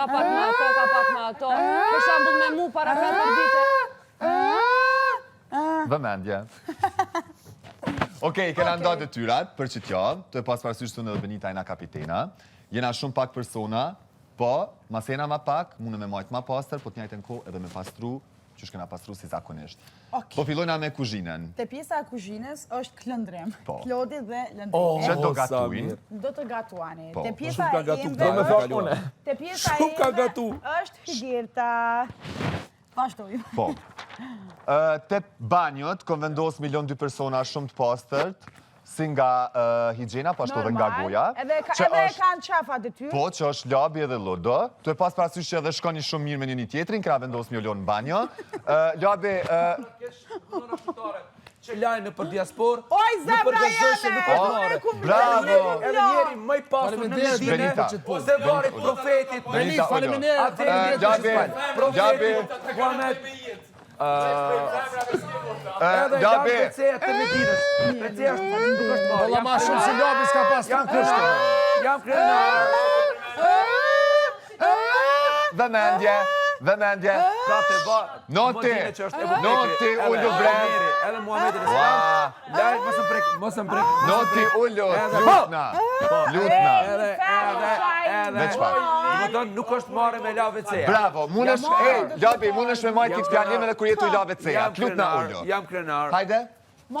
pak me ato. Për shembull me mu para 4 vite. Vëmendje. Okej, kena nda detyrat për që t'javë, të pas parasysh të në dhe Benita jena kapitena. Jena shumë pak persona, po, masena ma pak, mune me majtë ma pastër, po t'njajtën ko edhe me pastru, që shkena pastru si zakonisht. Po fillojna me kuzhinën. Te pjesa e kuzhinës është klëndrim. Po. Klodi dhe lëndrim. Që do gatuin? Do të gatuani. Po. Te pjesa Shumë ka e gatu, ime do me thonë une. Te pjesa e Shumë ka ime gatu. është higirta. Vazhdojmë. Po. Te banjot, kon vendos 1.2 persona shumë të pastërt, si nga higjena, po ashtu dhe nga goja. Edhe kanë qafa të ty. Po, që është labi edhe lodo. Tu e pas parasysh që edhe shkoni shumë mirë me një tjetrin, kena vendos mjolon në banjo. Labi... Që lajnë për diaspor, Oj, zemra jeme! Bravo! Edhe njeri mëj pasur në Medinë, Benita. se varit profetit. Benita, Atë Labi, Muhammed. Edhe Labi, receja të Medinës. Receja është nuk është marrë. Valla ma shumë se Labi s'ka pas të kushtë. Jam krenar. vëmendje. Noti, ullu brem. Edhe Muhammed Lajt, mos më prek. Noti, ullu, lutna. Veç pak. Nuk është marrë me la WC-a. Bravo, Labi, munesh me majtë këtë fjallim edhe kur jetu i la WC-a. Lutna ullu. Jam krenar. Hajde,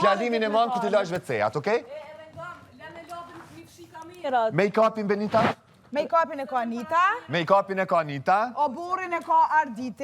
fjallimin e manë këtë i lash WC-at, okej? Make-upin Benita? Make-upin e ka Anita. Make-upin e ka Anita. O burin e ka Arditi.